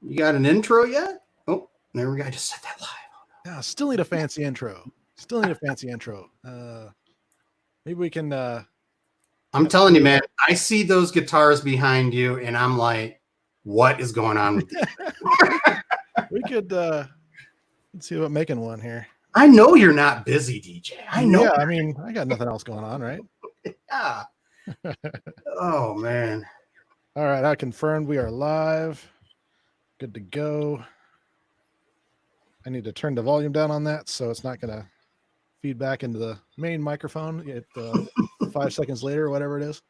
You got an intro yet? Oh, there we go. I just said that live. Yeah, still need a fancy intro. Maybe we can. I'm telling you, man, I see those guitars behind you, and I'm like, what is going on with these? we could. Let's see about making one here. I know you're not busy, DJ. I know. Yeah, I mean, I got nothing else going on, right? Yeah. Oh, man. All right, I confirmed we are live. Good to go. I need to turn the volume down on that so it's not going to feed back into the main microphone at 5 seconds later or whatever it is.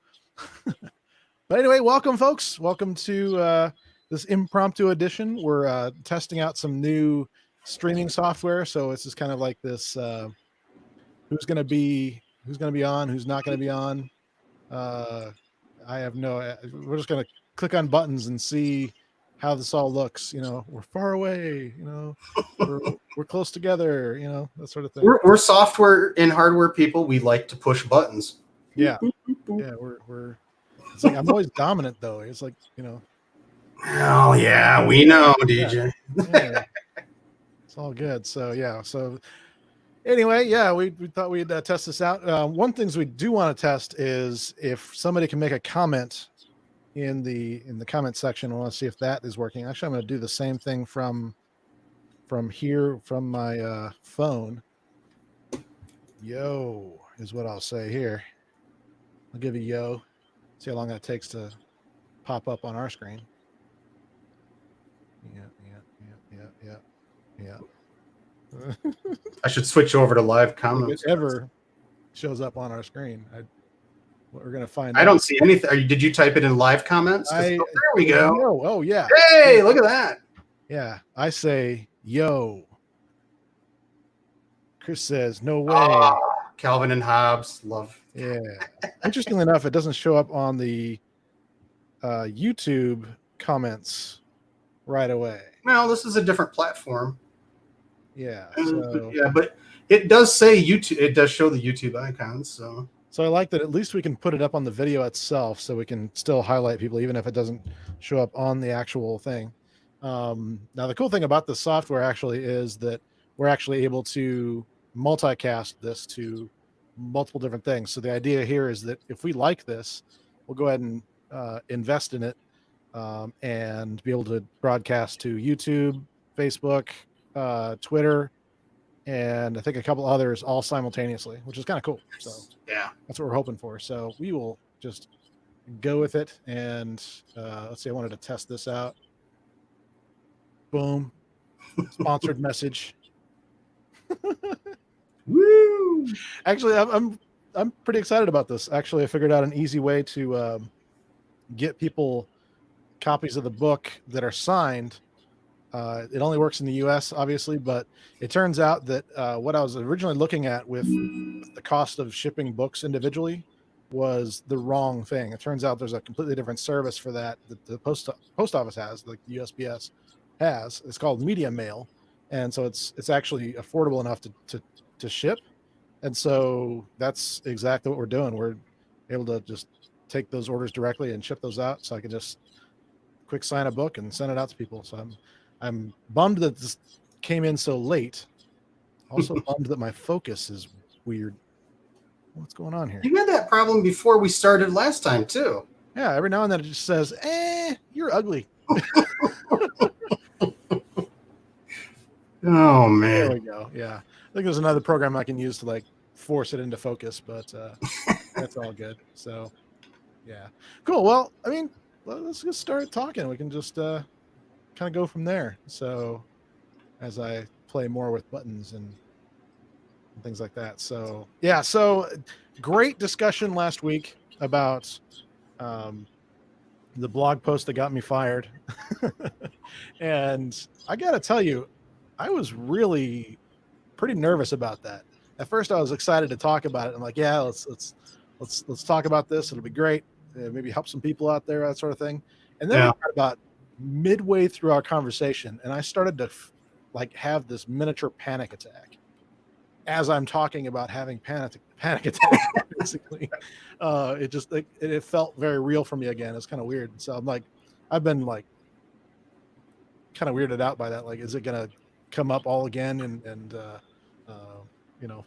But anyway, welcome, folks. Welcome to this impromptu edition. We're testing out some new streaming software, so it's just kind of like this: who's going to be on, who's not going to be on. I have no. We're just going to click on buttons and see how this all looks. You know, we're far away. You know, we're close together. You know, that sort of thing. We're software and hardware people. We like to push buttons. Yeah, yeah. We're. It's like I'm always dominant though. It's like, you know. Oh yeah, we know, DJ. Yeah. It's all good. So yeah. So anyway, yeah, we thought we'd test this out. One things we do want to test is if somebody can make a comment in the comment section. I want to see if that is working. Actually, I'm going to do the same thing from here from my phone. Yo is what I'll say here. I'll give you yo. See how long that takes to pop up on our screen. Yeah. I should switch over to live comments. If it ever shows up on our screen, we're gonna find. I don't see anything. Did you type it in live comments? There we go. No. Oh yeah. Hey, look at that. Yeah, I say yo. Chris says no way. Calvin and Hobbes, love. Yeah. Interestingly enough, it doesn't show up on the YouTube comments right away. Well, this is a different platform. Yeah. Yeah, but it does say YouTube. It does show the YouTube icons. So I like that at least we can put it up on the video itself, so we can still highlight people even if it doesn't show up on the actual thing. Now, the cool thing about the software actually is that we're actually able to multicast this to multiple different things. So the idea here is that if we like this, we'll go ahead and invest in it and be able to broadcast to YouTube, Facebook, Twitter, and I think a couple others all simultaneously, which is kind of cool. So yeah, that's what we're hoping for. So we will just go with it. And let's see, I wanted to test this out. Boom. Sponsored message. Woo! Actually, I'm pretty excited about this. Actually, I figured out an easy way to get people copies of the book that are signed. It only works in the US, obviously, but it turns out that what I was originally looking at with the cost of shipping books individually was the wrong thing. It turns out there's a completely different service for that the post office has, like the USPS has. It's called Media Mail, and so it's actually affordable enough to ship. And so that's exactly what we're doing. We're able to just take those orders directly and ship those out. So I can just quick sign a book and send it out to people. So I'm bummed that this came in so late. Also bummed that my focus is weird. What's going on here? You had that problem before we started last time too. Yeah, every now and then it just says, you're ugly. Oh man. There we go. Yeah. I think there's another program I can use to like force it into focus, but that's all good. So yeah. Cool. Well, I mean, let's just start talking. We can just kind of go from there. So as I play more with buttons and things like that. So yeah, so great discussion last week about the blog post that got me fired. And I got to tell you, I was really pretty nervous about that. At first I was excited to talk about it. I'm like, yeah, let's talk about this. It'll be great. Maybe help some people out there, that sort of thing. And then about midway through our conversation, and I started to like have this miniature panic attack as I'm talking about having panic attack. Basically, it just it felt very real for me again. It's kind of weird. So I'm like, I've been like kind of weirded out by that. Like, is it going to come up all again? And you know,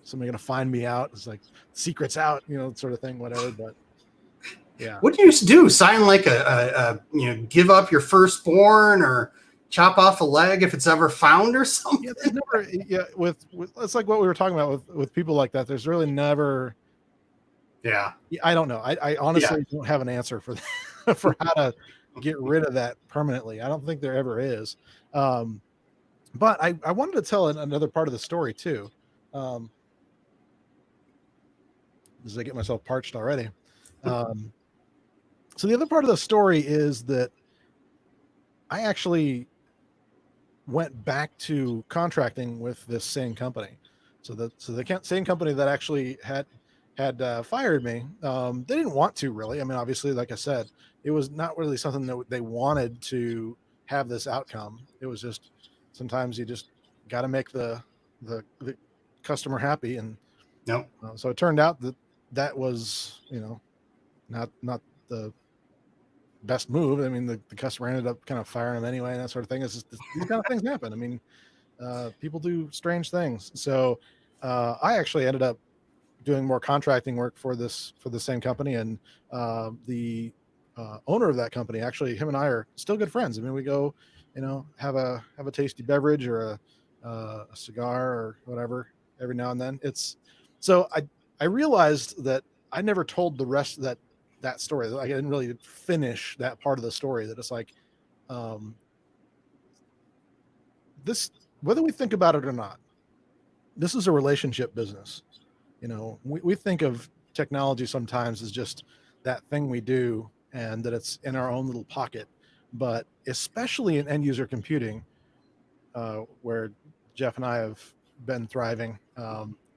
somebody going to find me out? It's like secrets out, you know, sort of thing, whatever. But yeah. What do you used to do? Sign like a you know, give up your firstborn or chop off a leg if it's ever found or something? Yeah, there's never, yeah, with it's like what we were talking about with people like that. There's really never. Yeah. I don't know. I honestly don't have an answer for that, for how to get rid of that permanently. I don't think there ever is. But I wanted to tell another part of the story too. As I get myself parched already. So the other part of the story is that I actually went back to contracting with this same company. So the same company that actually had fired me. They didn't want to really. I mean, obviously, like I said, it was not really something that they wanted to have this outcome. It was just sometimes you just got to make the customer happy, and Nope. So it turned out that was, you know, not the best move. I mean, the customer ended up kind of firing him anyway, and that sort of thing. It's just these kind of things happen. I mean, people do strange things. So I actually ended up doing more contracting work for the same company, and the owner of that company, actually, him and I are still good friends. I mean, we go, you know, have a tasty beverage or a cigar or whatever every now and then. It's so I realized that I never told the rest of that story. I didn't really finish that part of the story. That it's like this, whether we think about it or not, this is a relationship business. You know, we think of technology sometimes as just that thing we do and that it's in our own little pocket. But especially in end user computing, where Jeff and I have been thriving,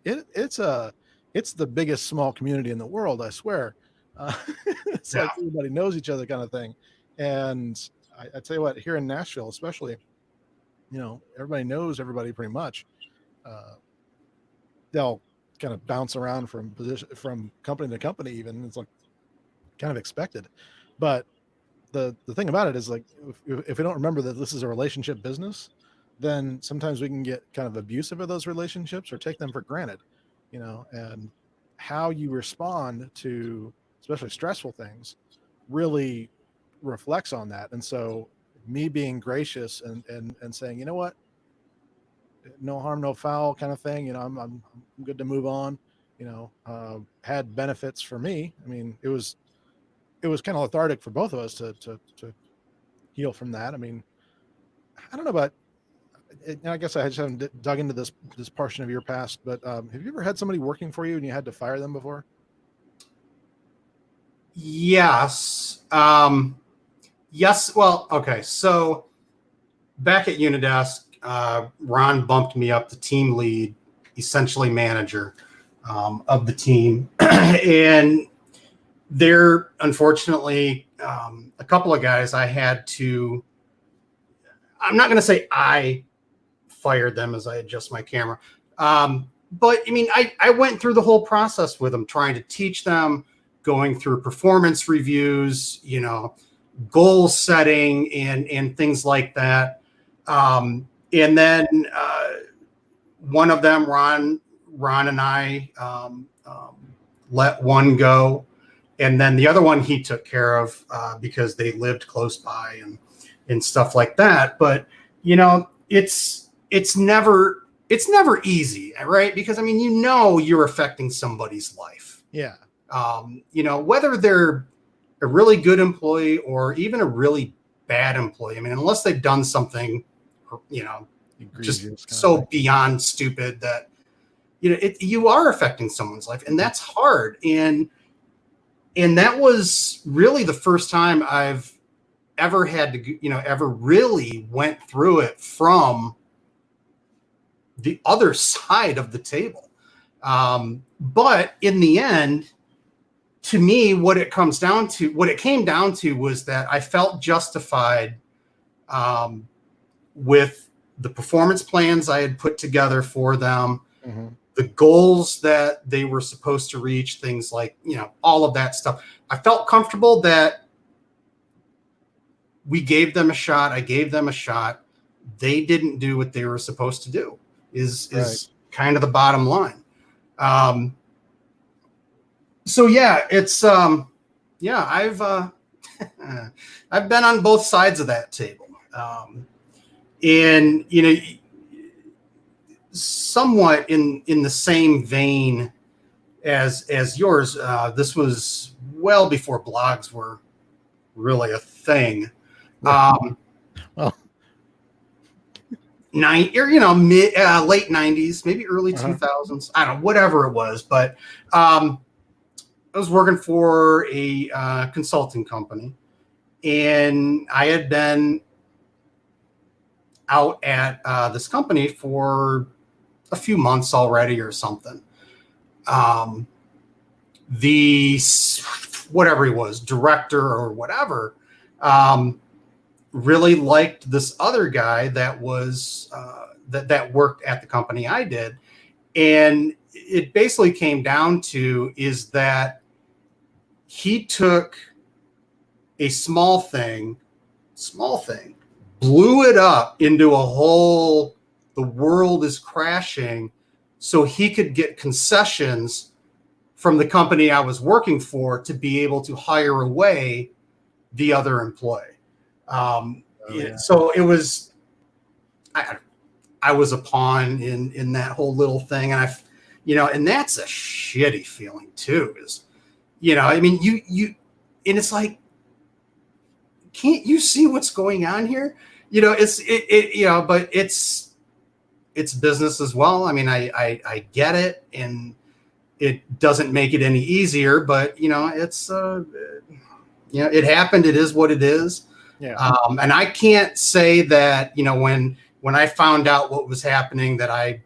it's the biggest small community in the world, I swear. It's like everybody knows each other kind of thing. And I tell you what, here in Nashville, especially, you know, everybody knows everybody pretty much. They'll kind of bounce around from company to company, even. It's like kind of expected. But the thing about it is, like, if we don't remember that this is a relationship business, then sometimes we can get kind of abusive of those relationships or take them for granted, you know. And how you respond to especially stressful things really reflects on that. And so me being gracious and saying, you know what, no harm, no foul kind of thing, you know, I'm good to move on, you know, had benefits for me. I mean, it was kind of lethargic for both of us to heal from that. I mean, I don't know about it, I guess I just haven't dug into this portion of your past, but have you ever had somebody working for you and you had to fire them before? Yes. Yes. Well, okay. So back at Unidesk, Ron bumped me up to team lead, essentially manager of the team. And there, unfortunately, a couple of guys I had to, I'm not going to say I fired them as I adjust my camera. But I mean, I went through the whole process with them, trying to teach them, going through performance reviews, you know, goal setting and things like that. And then one of them, Ron and I let one go. And then the other one he took care of because they lived close by and stuff like that. But, you know, it's never easy, right? Because I mean, you know, you're affecting somebody's life. Yeah. You know, whether they're a really good employee or even a really bad employee. I mean, unless they've done something, you know, just so beyond stupid that, you know, you are affecting someone's life, and that's hard. And that was really the first time I've ever had to, you know, ever really went through it from the other side of the table. But in the end, to me, what it came down to was that I felt justified with the performance plans I had put together for them, the goals that they were supposed to reach, things like, you know, all of that stuff. I felt comfortable that we gave them a shot. I gave them a shot. They didn't do what they were supposed to do. Is kind of the bottom line. So yeah, it's I've I've been on both sides of that table, and somewhat in the same vein as yours. This was well before blogs were really a thing. Well, late 90s, maybe early 2000s. I don't know, whatever it was, but I was working for a consulting company, and I had been out at this company for a few months already or something. The whatever he was, director or whatever, really liked this other guy that was that worked at the company I did, and it basically came down to is that he took a small thing, blew it up into a whole, the world is crashing, so he could get concessions from the company I was working for to be able to hire away the other employee. So it was, I was a pawn in that whole little thing. And and that's a shitty feeling too, is, I mean, you, and it's like, can't you see what's going on here? But it's business as well. I mean, I get it, and it doesn't make it any easier, but it's, it happened. It is what it is. Yeah. And I can't say that, when I found out what was happening, that I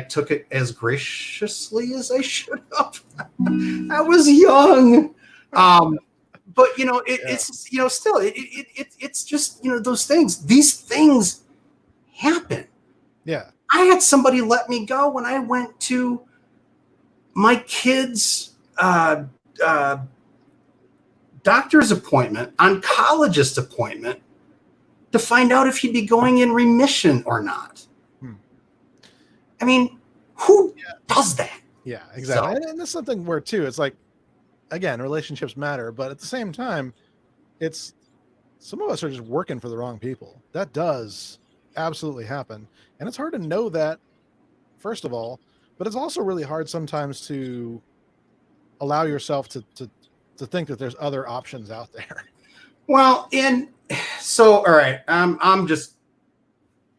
took it as graciously as I should have. I was young. But it's, still, it's just, those things, these things happen. Yeah. I had somebody let me go when I went to my kid's, doctor's appointment, oncologist appointment, to find out if he'd be going in remission or not. I mean, who does that? Yeah, exactly. And that's something where too, it's like, again, relationships matter, but at the same time, it's some of us are just working for the wrong people. That does absolutely happen. And it's hard to know that, first of all, but it's also really hard sometimes to allow yourself to think that there's other options out there. Well, and so, all right, I'm just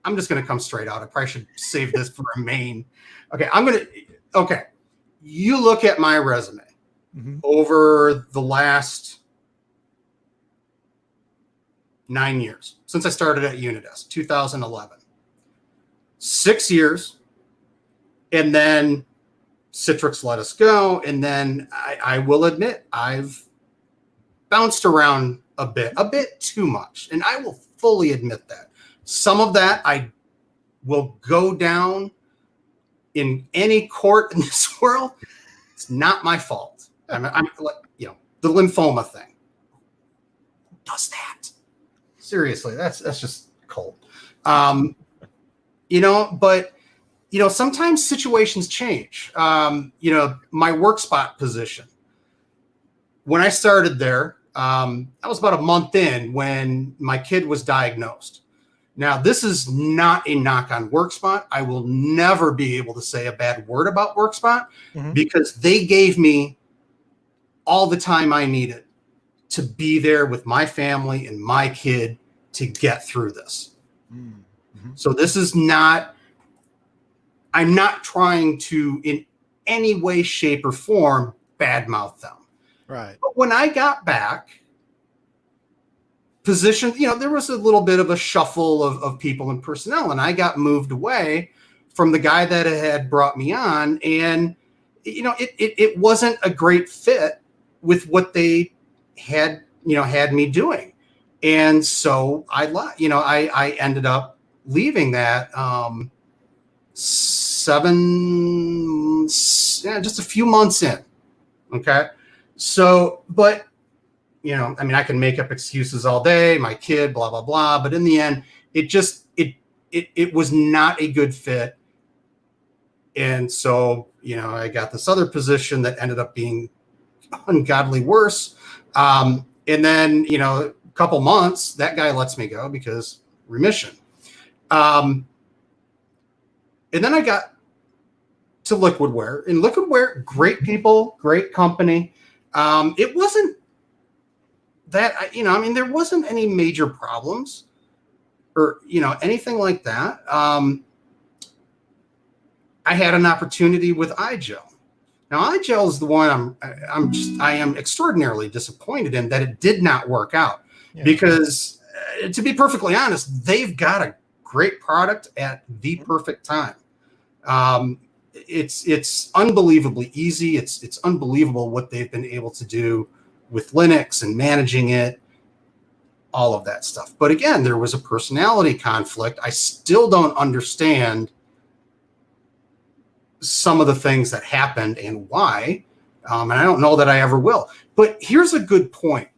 going to come straight out. I probably should save this for a main. Okay. You look at my resume over the last 9 years, since I started at Unidesk, 2011, 6 years. And then Citrix let us go. And then I will admit, I've bounced around a bit too much. And I will fully admit that. Some of that I will go down in any court in this world. It's not my fault. I'm the lymphoma thing. Who does that? Seriously, that's just cold. But sometimes situations change. My work spot position. When I started there, I was about a month in when my kid was diagnosed. Now, this is not a knock on WorkSpot. I will never be able to say a bad word about WorkSpot because they gave me all the time I needed to be there with my family and my kid to get through this. So this is not, I'm not trying to in any way, shape, or form badmouth them. Right. But when I got back, position, there was a little bit of a shuffle of people and personnel, and I got moved away from the guy that had brought me on, and it wasn't a great fit with what they had me doing, and so I ended up leaving that just a few months in. Okay, so but I mean, I can make up excuses all day, my kid, blah, blah, blah. But in the end, it was not a good fit. And so, I got this other position that ended up being ungodly worse. And then, a couple months, that guy lets me go because remission. And then I got to Liquidware. And Liquidware, great people, great company. It wasn't that, I mean, there wasn't any major problems or, anything like that. I had an opportunity with iGel. Now, iGel is the one I am extraordinarily disappointed in that it did not work out because, to be perfectly honest, they've got a great product at the perfect time. It's unbelievably easy. It's unbelievable what they've been able to do with Linux and managing it, all of that stuff. But again, there was a personality conflict. I still don't understand some of the things that happened and why. And I don't know that I ever will. But here's a good point,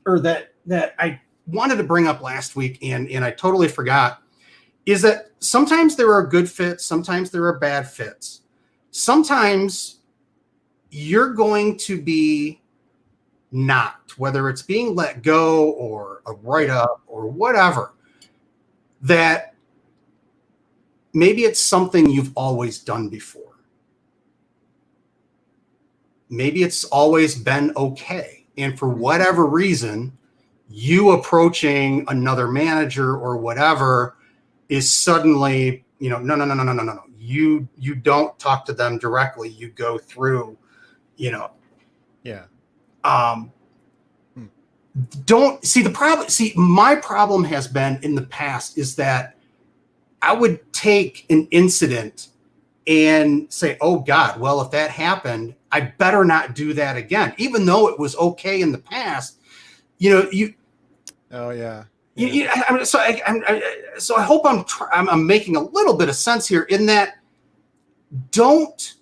or that I wanted to bring up last week, and I totally forgot, is that sometimes there are good fits, sometimes there are bad fits. Sometimes you're going to be knocked, whether it's being let go or a write-up or whatever, that maybe it's something you've always done before. Maybe it's always been okay. And for whatever reason, you approaching another manager or whatever is suddenly, no. You don't talk to them directly. You go through, Yeah. Don't see the problem. See, my problem has been in the past is that I would take an incident and say, oh God, well, if that happened, I better not do that again. Even though it was okay in the past, Oh yeah. So I hope I'm making a little bit of sense here in that don't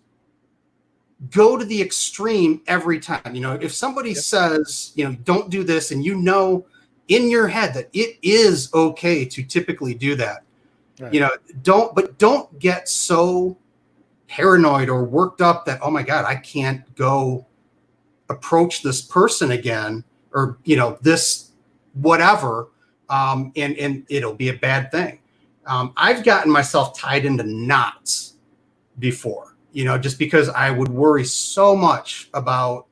go to the extreme every time. If somebody says, don't do this, and in your head that it is okay to typically do that. Right. Don't get so paranoid or worked up that, oh my God, I can't go approach this person again, or, this whatever. And it'll be a bad thing. I've gotten myself tied into knots before, just because I would worry so much about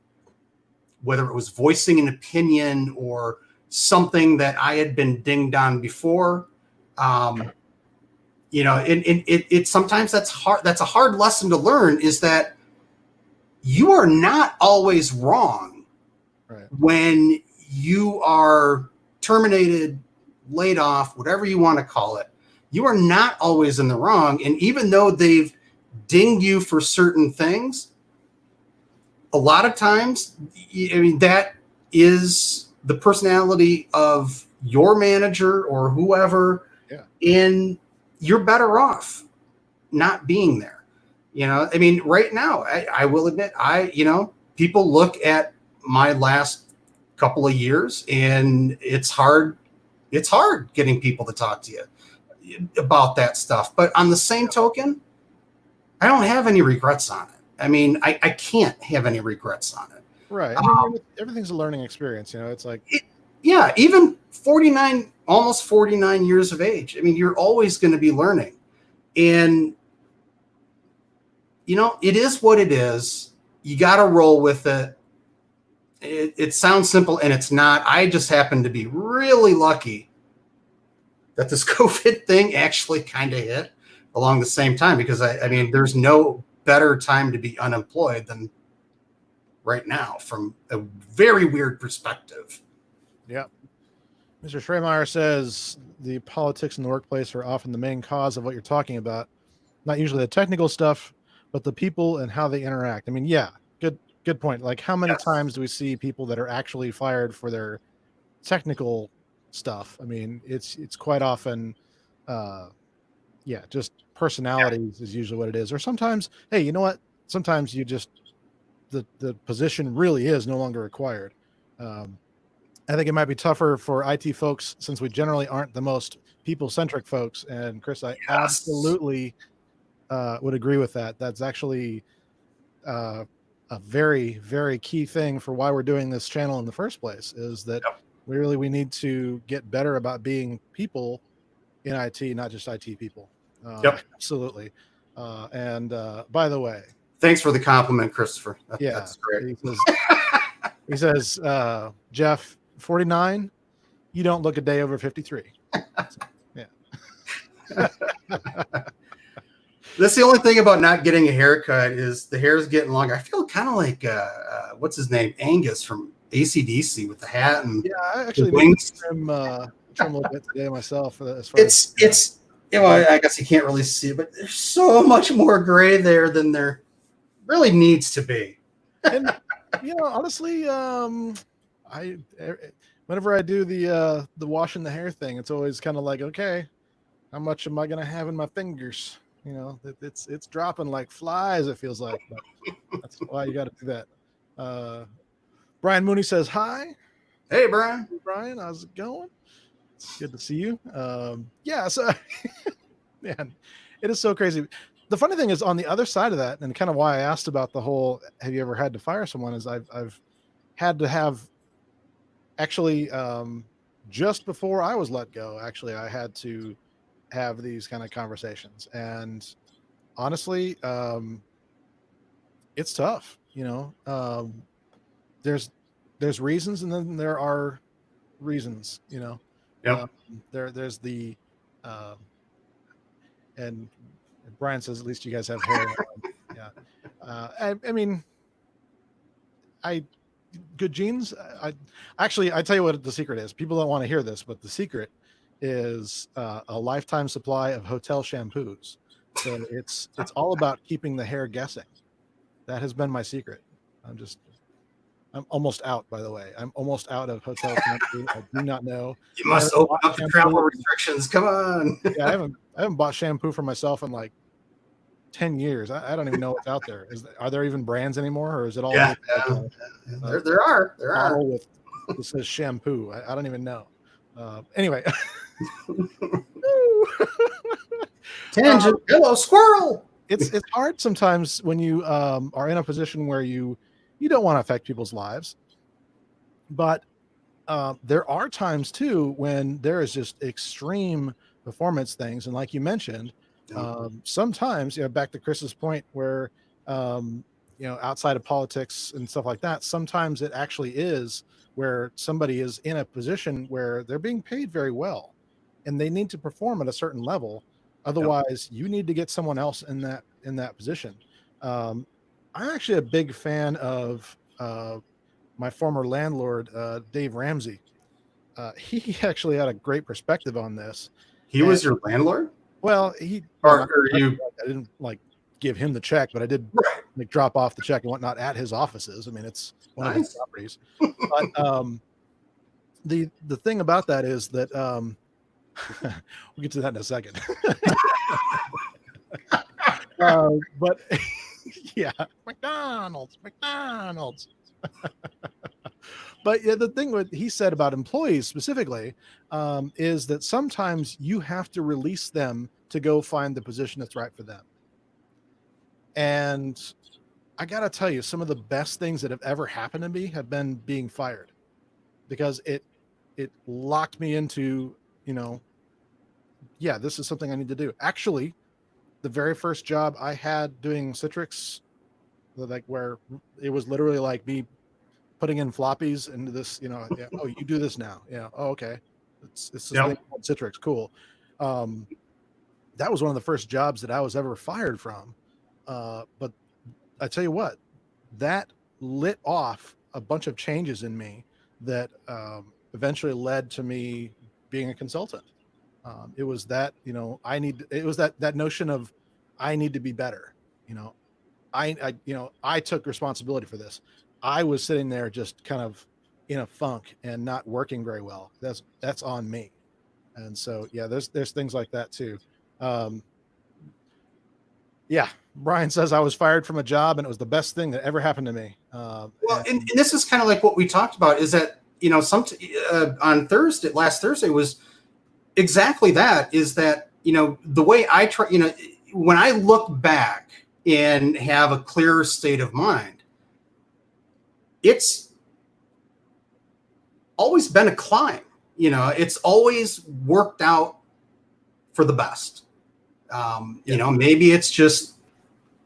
whether it was voicing an opinion or something that I had been dinged on before. It sometimes that's hard. That's a hard lesson to learn, is that you are not always wrong. Right. When you are terminated, laid off, whatever you want to call it. You are not always in the wrong. And even though they've dinged you for certain things, a lot of times, that is the personality of your manager or whoever. Yeah. And you're better off not being there. Right now, I will admit, people look at my last couple of years and it's hard getting people to talk to you about that stuff. But on the same token, I don't have any regrets on it. I can't have any regrets on it. Right. Everything's a learning experience. It's like, even 49, almost 49 years of age. You're always going to be learning. And, it is what it is. You got to roll with it. It sounds simple, and it's not. I just happen to be really lucky that this COVID thing actually kind of hit along the same time, because there's no better time to be unemployed than right now from a very weird perspective. Yeah. Mr. Schremeyer says the politics in the workplace are often the main cause of what you're talking about. Not usually the technical stuff, but the people and how they interact. Good point. Like, how many times do we see people that are actually fired for their technical stuff? It's quite often, just personalities is usually what it is. Or sometimes, hey, you know what? Sometimes you just, the position really is no longer required. I think it might be tougher for IT folks since we generally aren't the most people-centric folks. And Chris, I absolutely would agree with that. That's actually a very, very key thing for why we're doing this channel in the first place, is that we need to get better about being people in IT, not just IT people. Absolutely. And by the way, thanks for the compliment, Christopher. That's great. He says, Jeff, 49, you don't look a day over 53. Yeah. That's the only thing about not getting a haircut is the hair is getting longer. I feel kind of like what's his name, Angus from AC/DC with the hat and I actually wings. Trim a little bit today myself. It's I guess you can't really see it, but there's so much more gray there than there really needs to be. And honestly, whenever I do the washing the hair thing, it's always kind of like, okay, how much am I gonna have in my fingers? It's dropping like flies, it feels like. But that's why you got to do that. Brian Mooney says hi. Hey, Brian. Hey, Brian, how's it going? It's good to see you. So man, it is so crazy. The funny thing is, on the other side of that, and kind of why I asked about the whole have you ever had to fire someone, is I've had to have actually just before I was let go, actually I had to have these kind of conversations. And honestly, it's tough. There's reasons, and then there are reasons. There's the and Brian says at least you guys have hair. I mean, good genes. I tell you what the secret is. People don't want to hear this, but the secret is a lifetime supply of hotel shampoos. So it's all about keeping the hair guessing. That has been my secret. I'm almost out, by the way. I'm almost out of hotel shampoo. I do not know. You must open up the travel restrictions. Come on. Yeah, I haven't bought shampoo for myself in like 10 years. I don't even know what's out there. Are there even brands anymore, or is it all? Yeah, there are. With it says shampoo. I don't even know. Anyway. Tangent. Hello, squirrel. It's hard sometimes when you are in a position where you don't want to affect people's lives, but there are times too when there is just extreme performance things, and like you mentioned, sometimes back to Chris's point where outside of politics and stuff like that, sometimes it actually is where somebody is in a position where they're being paid very well and they need to perform at a certain level. Otherwise, you need to get someone else in that position. I'm actually a big fan of my former landlord, Dave Ramsey. He actually had a great perspective on this. He was your landlord? Well, I didn't like give him the check, but I did like drop off the check and whatnot at his offices. I mean, it's one of his properties. But the thing about that is that we'll get to that in a second. But yeah, McDonald's. But yeah, the thing what he said about employees specifically is that sometimes you have to release them to go find the position that's right for them. And I got to tell you, some of the best things that have ever happened to me have been being fired, because it locked me into, this is something I need to do. Actually, the very first job I had doing Citrix, like where it was literally like me putting in floppies into this, oh, you do this now. Yeah. Oh, okay. It's this thing called Citrix. Cool. That was one of the first jobs that I was ever fired from. But I tell you what, that lit off a bunch of changes in me that eventually led to me being a consultant. It was that, it was that notion of I need to be better. I took responsibility for this. I was sitting there just kind of in a funk and not working very well. That's on me. And so, yeah, there's things like that too. Brian says I was fired from a job and it was the best thing that ever happened to me. Well, and this is kind of like what we talked about, is that, on last Thursday was exactly that, is that, the way I try, when I look back and have a clearer state of mind, it's always been a climb. It's always worked out for the best. Maybe it's just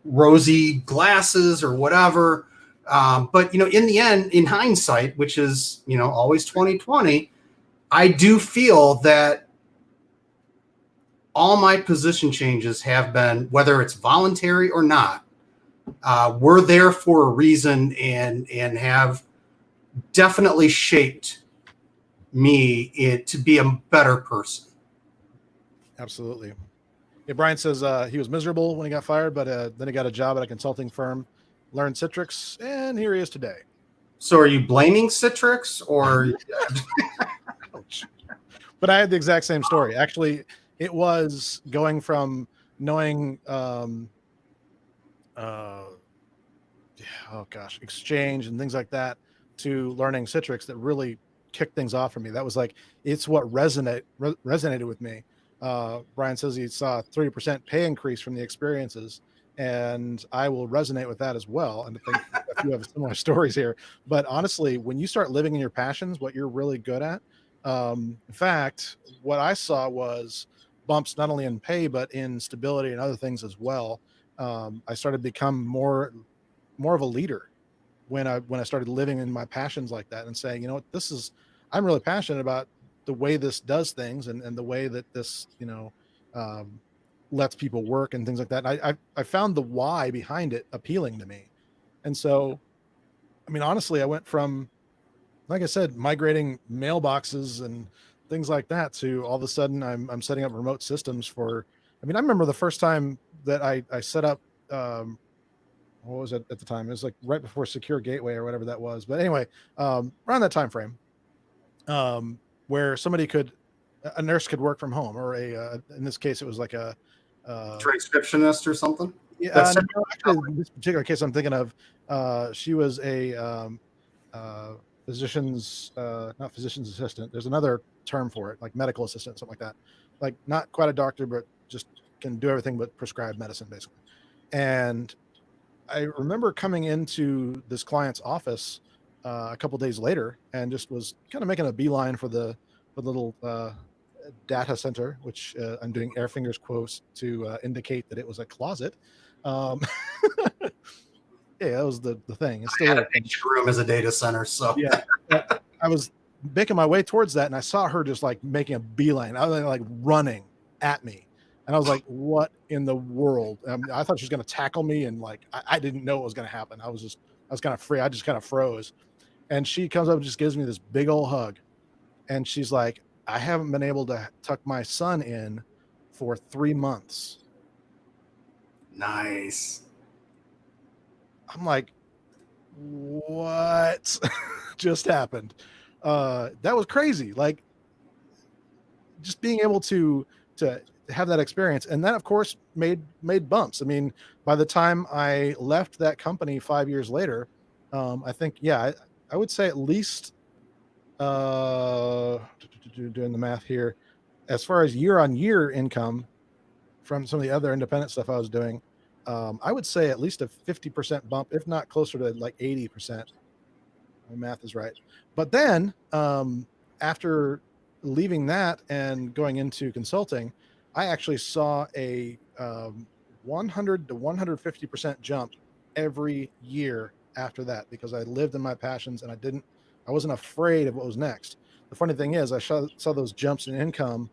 rosy glasses or whatever. But in the end, in hindsight, which is, always 2020, I do feel that all my position changes have been, whether it's voluntary or not, were there for a reason and have definitely shaped me to be a better person. Absolutely. Yeah, Brian says he was miserable when he got fired, but then he got a job at a consulting firm, learned Citrix, and here he is today. So are you blaming Citrix or? Ouch. But I had the exact same story. Actually, it was going from knowing, Exchange and things like that to learning Citrix that really kicked things off for me. That was like, it's what resonated with me. Brian says he saw a 30% pay increase from the experiences, and I will resonate with that as well. And I think a few have similar stories here. But honestly, when you start living in your passions, what you're really good at, in fact, what I saw was bumps not only in pay but in stability and other things as well. I started to become more of a leader when I started living in my passions like that and saying, I'm really passionate about the way this does things and the way that this, lets people work and things like that. I found the why behind it appealing to me. And so, honestly, I went from, like I said, migrating mailboxes and things like that to all of a sudden I'm setting up remote systems for, I remember the first time that I set up, what was it at the time? It was like right before Secure Gateway or whatever that was. But anyway, around that time frame, where a nurse could work from home, or in this case, it was like a transcriptionist or something. Yeah, no, actually, in this particular case I'm thinking of, she was a not physician's assistant. There's another term for it, like medical assistant, something like that. Like not quite a doctor, but just can do everything but prescribe medicine, basically. And I remember coming into this client's office a couple days later and just was kind of making a beeline for the little data center, which I'm doing air fingers quotes to indicate that it was a closet. Yeah, that was the thing. It's still a room as a data center. So yeah, I was making my way towards that, and I saw her just like making a beeline. I was like running at me, and I was like, "What in the world?" I thought she was going to tackle me, and like I didn't know what was going to happen. I was kind of free. I just kind of froze, and she comes up and just gives me this big old hug, and she's like, "I haven't been able to tuck my son in for 3 months." Nice. I'm like, what just happened? That was crazy. Like just being able to have that experience. And that of course made bumps. By the time I left that company 5 years later, I think, I would say at least, doing the math here, as far as year-on-year income from some of the other independent stuff I was doing, I would say at least a 50% bump, if not closer to like 80%. My math is right. But then after leaving that and going into consulting, I actually saw a 100 to 150% jump every year after that, because I lived in my passions and I wasn't afraid of what was next. The funny thing is I saw those jumps in income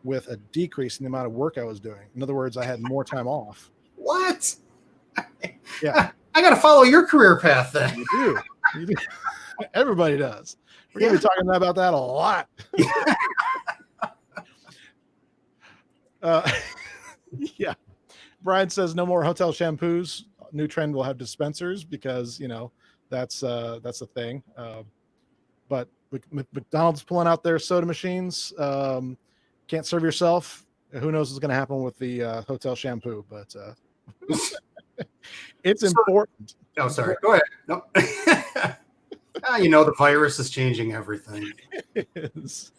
with a decrease in the amount of work I was doing. In other words, I had more time off. What? Yeah. I got to follow your career path then. You do. Everybody does. We're going to be talking about that a lot. Yeah. Brian says no more hotel shampoos. New trend will have dispensers because, that's a thing. But McDonald's pulling out their soda machines. Can't serve yourself. Who knows what's going to happen with the hotel shampoo, but It's important. Oh, sorry. Go ahead. No. The virus is changing everything. It is.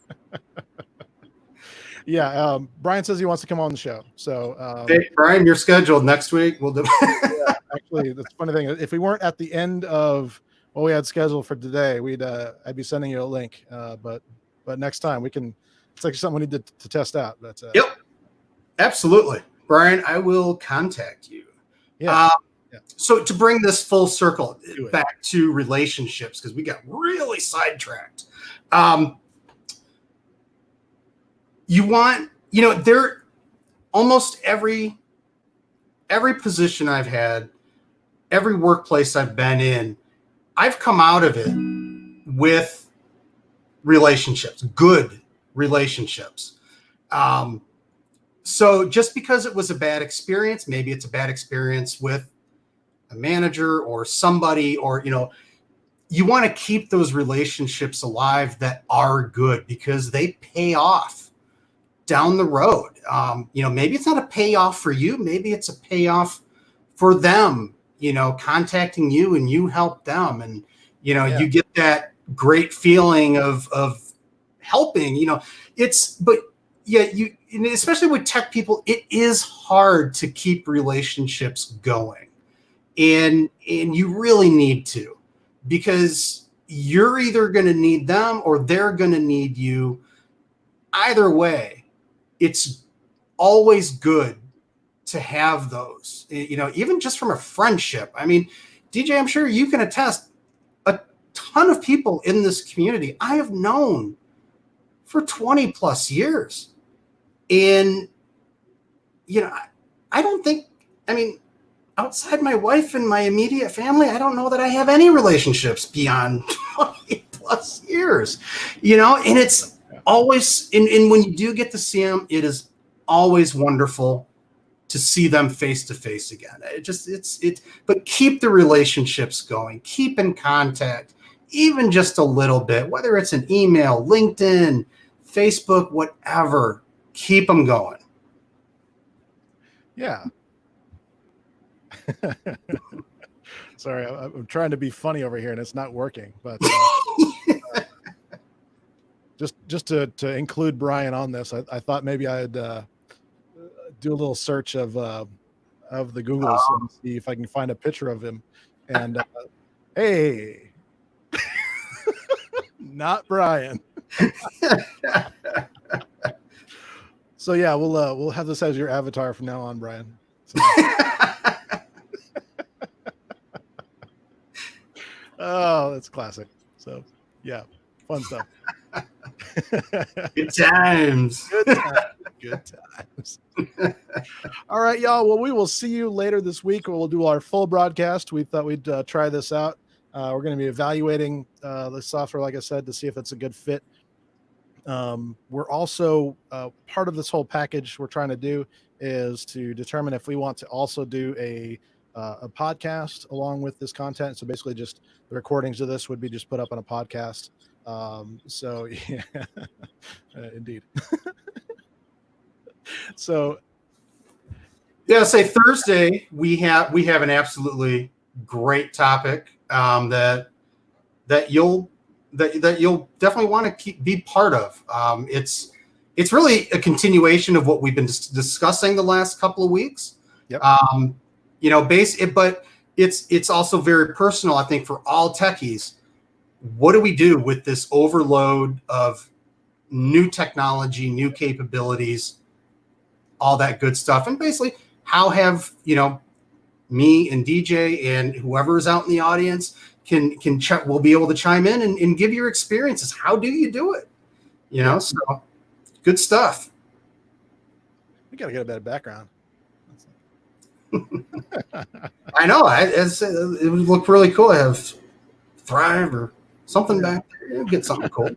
Yeah. Brian says he wants to come on the show. So, Hey, Brian, you're scheduled next week. We'll do. yeah, actually, that's the funny thing. If we weren't at the end of what we had scheduled for today, I'd be sending you a link. But next time we can. It's like something we need to test out. But Yep, absolutely, Brian. I will contact you. Yeah. So to bring this full circle back to relationships, because we got really sidetracked. There almost every position I've had, every workplace I've been in, I've come out of it with relationships, good relationships. So just because it was a bad experience, maybe it's a bad experience with a manager or somebody, or, you want to keep those relationships alive that are good, because they pay off down the road. Maybe it's not a payoff for you. Maybe it's a payoff for them, contacting you and you help them. And, you get that great feeling of helping, especially with tech people, it is hard to keep relationships going. And you really need to, because you're either going to need them or they're going to need you. Either way, it's always good to have those, even just from a friendship. I mean, DJ, I'm sure you can attest, a ton of people in this community I have known for 20 plus years. And, I don't think, outside my wife and my immediate family, I don't know that I have any relationships beyond 20 plus years, and it's always, and when you do get to see them, it is always wonderful to see them face to face again. But keep the relationships going, keep in contact, even just a little bit, whether it's an email, LinkedIn, Facebook, whatever, keep them going. Yeah. Sorry, I'm trying to be funny over here and it's not working, but just to include Brian on this, I thought maybe I'd do a little search of the Googles and see if I can find a picture of him. And hey, not Brian. So yeah, we'll have this as your avatar from now on, Brian. So. Oh, that's classic. So yeah, fun stuff. Good times. Good times. All right, y'all. Well, we will see you later this week. We'll do our full broadcast. We thought we'd try this out. We're going to be evaluating the software, like I said, to see if it's a good fit. We're also part of this whole package we're trying to do is to determine if we want to also do a podcast along with this content. So basically just the recordings of this would be just put up on a podcast. So yeah, indeed. So yeah, say Thursday we have an absolutely great topic that you'll definitely want to be part of. It's really a continuation of what we've been discussing the last couple of weeks. Yep. But it's also very personal, I think, for all techies. What do we do with this overload of new technology, new capabilities, all that good stuff? And basically, how have, me and DJ and whoever is out in the audience can check, will be able to chime in and give your experiences. How do you do it? So good stuff. We got to get a better background. I know. It would look really cool to have Thrive or something back there. Get something cool.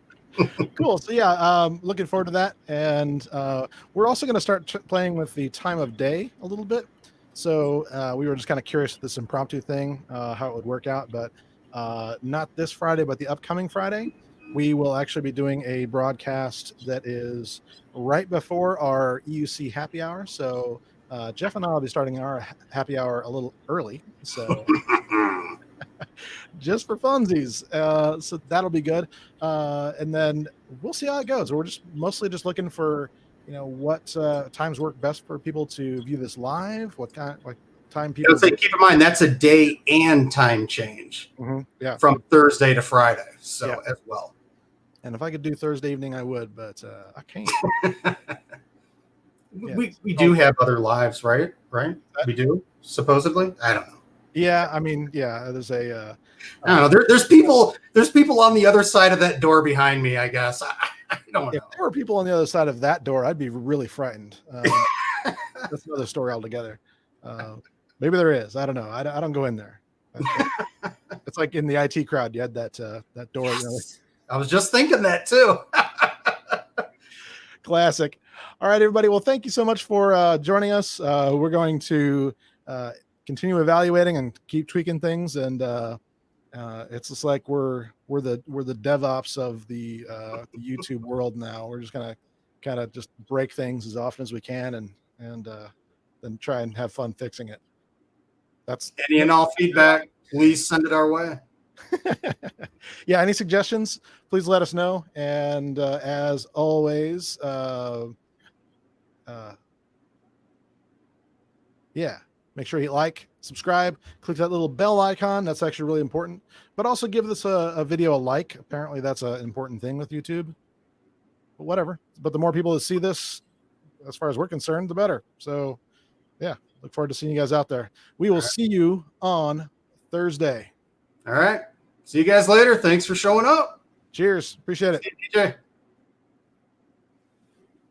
Cool. So yeah, looking forward to that. And we're also going to start playing with the time of day a little bit. So we were just kind of curious this impromptu thing, how it would work out. But not this Friday, but the upcoming Friday, we will actually be doing a broadcast that is right before our EUC happy hour. So Jeff and I will be starting our happy hour a little early, so just for funsies. So that'll be good. And then we'll see how it goes. We're just mostly just looking for, what times work best for people to view this live. What time people. Keep in mind that's a day and time change. Yeah, from Thursday to Friday. So as well. And if I could do Thursday evening, I would, but I can't. We do have other lives, right? We do, supposedly. I don't know. Yeah, I mean, there's a. I don't know. There's people on the other side of that door behind me. I guess I don't know. If there were people on the other side of that door, I'd be really frightened. That's another story altogether. Maybe there is. I don't know. I don't go in there. It's like in the IT crowd. You had that door. I was just thinking that too. Classic. All right, everybody. Well, thank you so much for joining us. We're going to continue evaluating and keep tweaking things, and it's just like we're the DevOps of the YouTube world now. We're just gonna kind of just break things as often as we can, and then try and have fun fixing it. That's any and all feedback. Please send it our way. Yeah, any suggestions, please let us know. And as always, make sure you like, subscribe, click that little bell icon. That's actually really important. But also give this a video a like. Apparently that's an important thing with YouTube. But whatever. But the more people that see this, as far as we're concerned, the better. So yeah, look forward to seeing you guys out there. We will see you on Thursday. All right. See you guys later. Thanks for showing up. Cheers. Appreciate it. DJ.